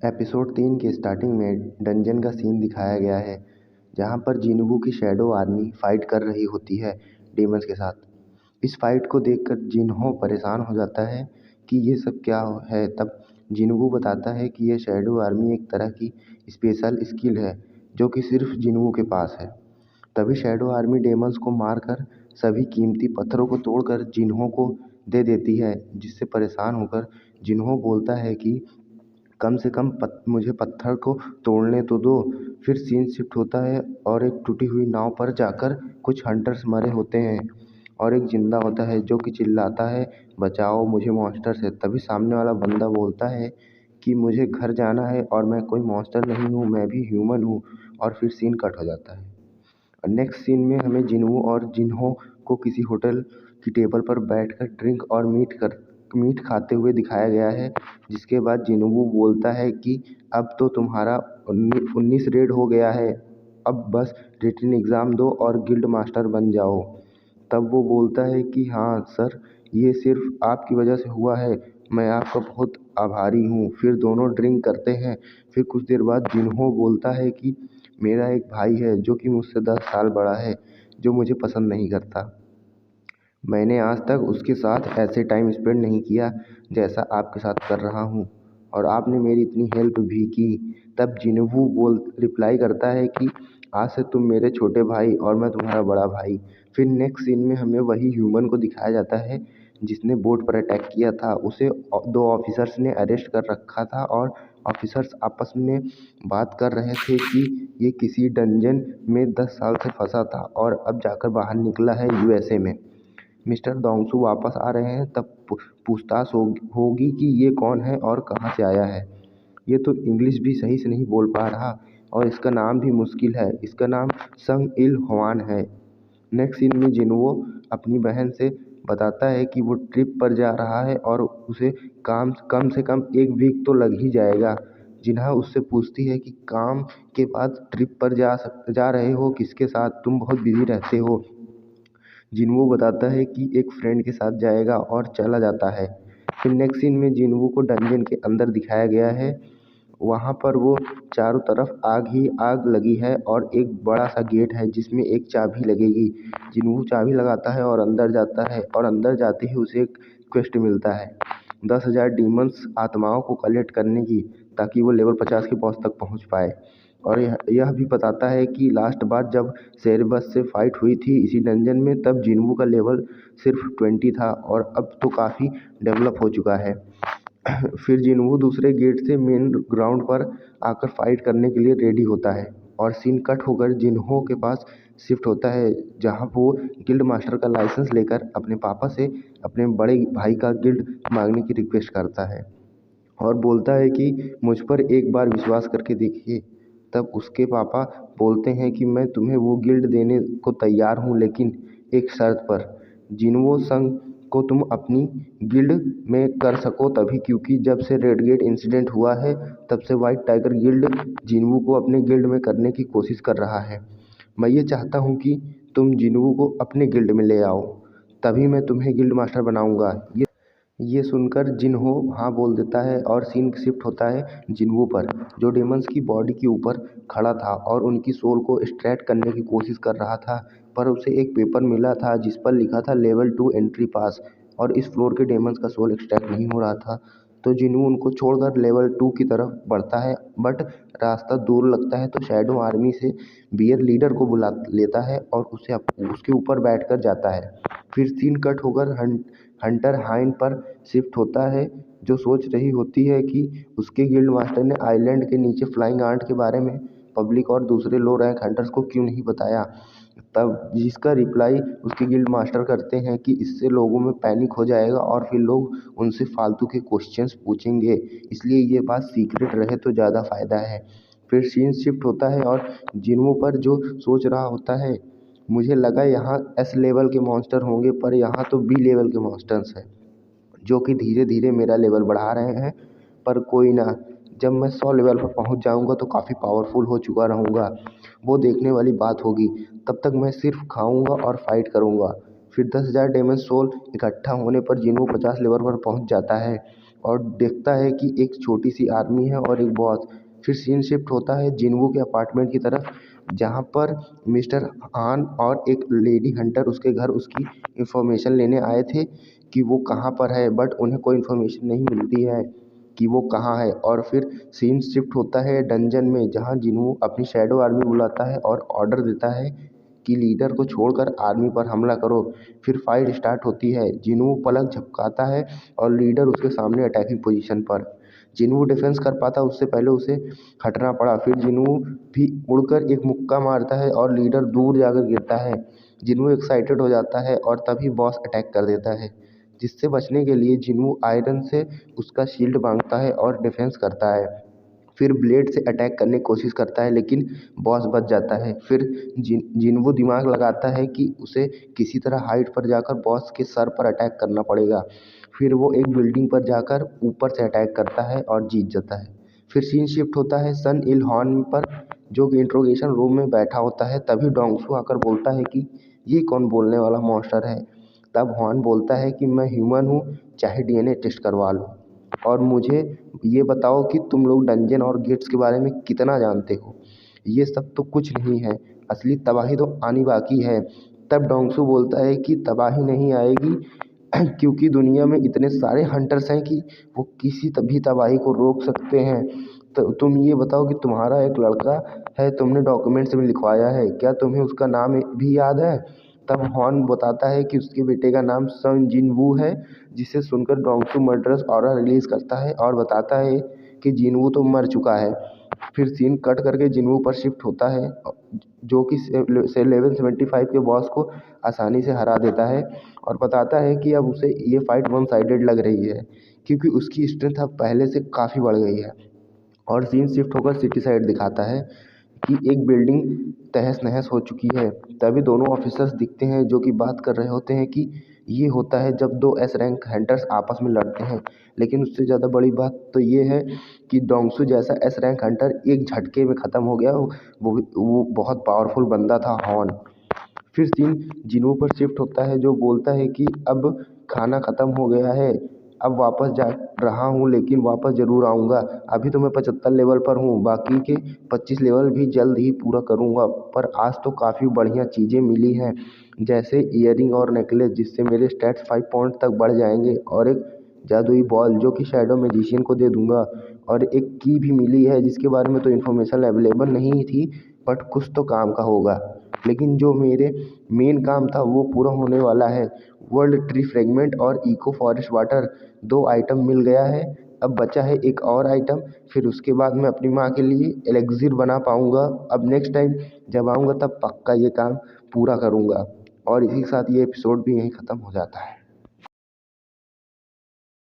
Episode 3 के starting में dungeon का सीन दिखाया गया है जहाँ पर जिनवू की शैडो आर्मी फाइट कर रही होती है डेमंस के साथ। इस फाइट को देखकर जिन्हो परेशान हो जाता है कि ये सब क्या है। तब जिनवू बताता है कि ये शैडो आर्मी एक तरह की स्पेशल स्किल है जो कि सिर्फ जिनवू के पास है। तभी शैडो आर्मी डेमंस को मारकर सभी कीमती पत्थरों को तोड़कर जिन्हो को दे देती है, जिससे परेशान होकर जिन्हो बोलता है कि कम से कम मुझे पत्थर को तोड़ने तो दो। फिर सीन शिफ्ट होता है और एक टूटी हुई नाव पर जाकर कुछ हंटर्स मरे होते हैं और एक जिंदा होता है जो कि चिल्लाता है, बचाओ मुझे मॉन्स्टर से। तभी सामने वाला बंदा बोलता है कि मुझे घर जाना है और मैं कोई मॉन्स्टर नहीं हूँ, मैं भी ह्यूमन हूँ। और फिर सीन कट हो जाता है। नेक्स्ट सीन में हमें जिन्हो और जिन्हो को किसी होटल की टेबल पर बैठकर ड्रिंक और मीट खाते हुए दिखाया गया है। जिसके बाद जिन्हो बोलता है कि अब तो तुम्हारा 19 रेड हो गया है, अब बस रिटन एग्ज़ाम दो और गिल्ड मास्टर बन जाओ। तब वो बोलता है कि हाँ सर, ये सिर्फ आपकी वजह से हुआ है, मैं आपका बहुत आभारी हूँ। फिर दोनों ड्रिंक करते हैं। फिर कुछ देर बाद जिन्हो बोलता है कि मेरा एक भाई है जो कि मुझसे 10 साल बड़ा है, जो मुझे पसंद नहीं करता। मैंने आज तक उसके साथ ऐसे टाइम स्पेंड नहीं किया जैसा आपके साथ कर रहा हूँ, और आपने मेरी इतनी हेल्प भी की। तब जिन्हो रिप्लाई करता है कि आज से तुम मेरे छोटे भाई और मैं तुम्हारा बड़ा भाई। फिर नेक्स्ट सीन में हमें वही ह्यूमन को दिखाया जाता है जिसने बोट पर अटैक किया था। उसे 2 ऑफिसर्स ने अरेस्ट कर रखा था और ऑफिसर्स आपस में बात कर रहे थे कि ये किसी डंजन में 10 साल से फंसा था और अब जाकर बाहर निकला है यूएसए में। मिस्टर दोंगसू वापस आ रहे हैं, तब पूछताछ होगी कि ये कौन है और कहाँ से आया है। ये तो इंग्लिश भी सही से नहीं बोल पा रहा और इसका नाम भी मुश्किल है। इसका नाम संग इल हवान है। नेक्स्ट सीन में जिन्हो अपनी बहन से बताता है कि वो ट्रिप पर जा रहा है और उसे कम से कम 1 वीक तो लग ही जाएगा। जिन्हा उससे पूछती है कि काम के बाद ट्रिप पर जा रहे हो किसके साथ, तुम बहुत बिजी रहते हो। जिन्हो बताता है कि एक फ्रेंड के साथ जाएगा और चला जाता है। फिर नेक्स्ट सीन में जिन्हो को डंजन के अंदर दिखाया गया है। वहाँ पर वो चारों तरफ आग ही आग लगी है और एक बड़ा सा गेट है जिसमें एक चाबी लगेगी। जिन्हो चाबी लगाता है और अंदर जाता है और अंदर जाते ही उसे एक क्वेस्ट मिलता है 10,000 डीमंस आत्माओं को कलेक्ट करने की, ताकि वो लेवल 50 के बॉस तक पहुँच पाए। और यह भी बताता है कि लास्ट बार जब सेरेबस से फाइट हुई थी इसी डंजन में, तब जिन्हो का लेवल सिर्फ 20 था और अब तो काफ़ी डेवलप हो चुका है। फिर जिन्हो दूसरे गेट से मेन ग्राउंड पर आकर फाइट करने के लिए रेडी होता है और सीन कट होकर जिन्हो के पास शिफ्ट होता है, जहां वो गिल्ड मास्टर का लाइसेंस लेकर अपने पापा से अपने बड़े भाई का गिल्ड मांगने की रिक्वेस्ट करता है और बोलता है कि मुझ पर एक बार विश्वास करके देखिए। तब उसके पापा बोलते हैं कि मैं तुम्हें वो गिल्ड देने को तैयार हूँ, लेकिन एक शर्त पर। जिन्हो संग को तुम अपनी गिल्ड में कर सको तभी, क्योंकि जब से रेड गेट इंसिडेंट हुआ है तब से वाइट टाइगर गिल्ड जिन्हो को अपने गिल्ड में करने की कोशिश कर रहा है। मैं ये चाहता हूँ कि तुम जिन्हो को अपने गिल्ड में ले आओ, तभी मैं तुम्हें गिल्ड मास्टर बनाऊंगा। ये सुनकर जिन्हो हाँ बोल देता है और सीन शिफ्ट होता है जिन्हो पर, जो डेमंस की बॉडी के ऊपर खड़ा था और उनकी सोल को एक्सट्रैक्ट करने की कोशिश कर रहा था। पर उसे एक पेपर मिला था जिस पर लिखा था लेवल 2 एंट्री पास, और इस फ्लोर के डेमंस का सोल एक्सट्रैक्ट नहीं हो रहा था। तो जिन्हो उनको छोड़कर लेवल 2 की तरफ बढ़ता है, बट रास्ता दूर लगता है तो शैडो आर्मी से बियर लीडर को बुला लेता है और उसके ऊपर बैठकर जाता है। फिर सीन कट होकर हंटर हाइंड पर शिफ्ट होता है, जो सोच रही होती है कि उसके गिल्ड मास्टर ने आइलैंड के नीचे फ्लाइंग आर्ट के बारे में पब्लिक और दूसरे लो रैंक हंटर्स को क्यों नहीं बताया। तब जिसका रिप्लाई उसके गिल्ड मास्टर करते हैं कि इससे लोगों में पैनिक हो जाएगा और फिर लोग उनसे फालतू के क्वेश्चंस पूछेंगे, इसलिए ये बात सीक्रेट रहे तो ज़्यादा फ़ायदा है। फिर सीन शिफ्ट होता है और जिन्हो पर जो सोच रहा होता है, मुझे लगा यहाँ एस लेवल के मॉन्स्टर होंगे पर यहाँ तो बी लेवल के मॉन्स्टर्स हैं, जो कि धीरे धीरे मेरा लेवल बढ़ा रहे हैं। पर कोई ना, जब मैं 100 लेवल पर पहुंच जाऊंगा तो काफ़ी पावरफुल हो चुका रहूँगा, वो देखने वाली बात होगी। तब तक मैं सिर्फ खाऊंगा और फाइट करूंगा। फिर 10,000 डेमन सोल इकट्ठा होने पर जिन्हो 50 लेवल पर पहुंच जाता है और देखता है कि एक छोटी सी आर्मी है और एक बॉस। फिर सीन शिफ्ट होता है जिन्वू के अपार्टमेंट की तरफ, जहाँ पर मिस्टर हान और एक लेडी हंटर उसके घर उसकी इन्फॉर्मेशन लेने आए थे कि वो कहाँ पर है, बट उन्हें कोई इन्फॉर्मेशन नहीं मिलती है कि वो कहाँ है। और फिर सीन शिफ्ट होता है डंजन में, जहाँ जिन्वू अपनी शैडो आर्मी बुलाता है और ऑर्डर देता है कि लीडर को छोड़कर आर्मी पर हमला करो। फिर फाइट स्टार्ट होती है, जिन्वू पलक झपकाता है और लीडर उसके सामने अटैकिंग पोजीशन पर। जिन्वू डिफेंस कर पाता उससे पहले उसे हटना पड़ा। फिर जिन्वू भी उड़कर एक मुक्का मारता है और लीडर दूर जाकर गिरता है। जिन्वू एक्साइटेड हो जाता है और तभी बॉस अटैक कर देता है, जिससे बचने के लिए जिन्वू आयरन से उसका शील्ड बांधता है और डिफेंस करता है। फिर ब्लेड से अटैक करने की कोशिश करता है, लेकिन बॉस बच जाता है। फिर जिन्वू दिमाग लगाता है कि उसे किसी तरह हाइट पर जाकर बॉस के सर पर अटैक करना पड़ेगा। फिर वो एक बिल्डिंग पर जाकर ऊपर से अटैक करता है और जीत जाता है। फिर सीन शिफ्ट होता है सन इल हॉर्न पर, जो कि इंट्रोगेशन रूम में बैठा होता है। तभी डोंगसू आकर बोलता है कि ये कौन बोलने वाला मॉन्स्टर है। तब हॉर्न बोलता है कि मैं ह्यूमन हूँ, चाहे डीएनए टेस्ट करवा लो, और मुझे ये बताओ कि तुम लोग डंजन और गेट्स के बारे में कितना जानते हो। ये सब तो कुछ नहीं है, असली तबाही तो आनी बाकी है। तब डोंगसू बोलता है कि तबाही नहीं आएगी क्योंकि दुनिया में इतने सारे हंटर्स हैं कि वो किसी भी तबाही को रोक सकते हैं। तो तुम ये बताओ कि तुम्हारा एक लड़का है, तुमने डॉक्यूमेंट्स में लिखवाया है, क्या तुम्हें उसका नाम भी याद है। तब हॉर्न बताता है कि उसके बेटे का नाम सन जिन वू है, जिसे सुनकर डोंगसू मर्डरस ऑरा रिलीज करता है और बताता है कि जिनवू तो मर चुका है। फिर सीन कट करके जिनवू पर शिफ्ट होता है, जो कि से लेवल 75 के बॉस को आसानी से हरा देता है और बताता है कि अब उसे ये फाइट वन साइडेड लग रही है, क्योंकि उसकी स्ट्रेंथ अब पहले से काफ़ी बढ़ गई है। और सीन शिफ्ट होकर सिटी साइड दिखाता है कि एक बिल्डिंग तहस नहस हो चुकी है। तभी दोनों ऑफिसर्स दिखते हैं, जो कि बात कर रहे होते हैं कि ये होता है जब दो एस रैंक हंटर्स आपस में लड़ते हैं। लेकिन उससे ज़्यादा बड़ी बात तो ये है कि डोंगसू जैसा एस रैंक हंटर एक झटके में ख़त्म हो गया। वो बहुत पावरफुल बंदा था हॉर्न। फिर सीन जिन्हों पर शिफ्ट होता है, जो बोलता है कि अब खाना ख़त्म हो गया है, अब वापस जा रहा हूँ, लेकिन वापस ज़रूर आऊँगा। अभी तो मैं 75 लेवल पर हूँ, बाकी के 25 लेवल भी जल्द ही पूरा करूँगा। पर आज तो काफ़ी बढ़िया चीज़ें मिली हैं, जैसे ईयरिंग और नेकलेस, जिससे मेरे स्टैट्स 5 पॉइंट तक बढ़ जाएंगे, और एक जादुई बॉल जो कि शैडो मैजिशियन को दे दूँगा। और एक की भी मिली है, जिसके बारे में तो इन्फॉर्मेशन अवेलेबल नहीं थी, बट कुछ तो काम का होगा। लेकिन जो मेरे मेन काम था वो पूरा होने वाला है। वर्ल्ड ट्री फ्रेगमेंट और इको फॉरेस्ट वाटर, 2 आइटम मिल गया है। अब बचा है एक और आइटम, फिर उसके बाद मैं अपनी माँ के लिए एलेक्सिर बना पाऊँगा। अब नेक्स्ट टाइम जब आऊँगा तब पक्का ये काम पूरा करूँगा। और इसी के साथ ये एपिसोड भी यहीं ख़त्म हो जाता है।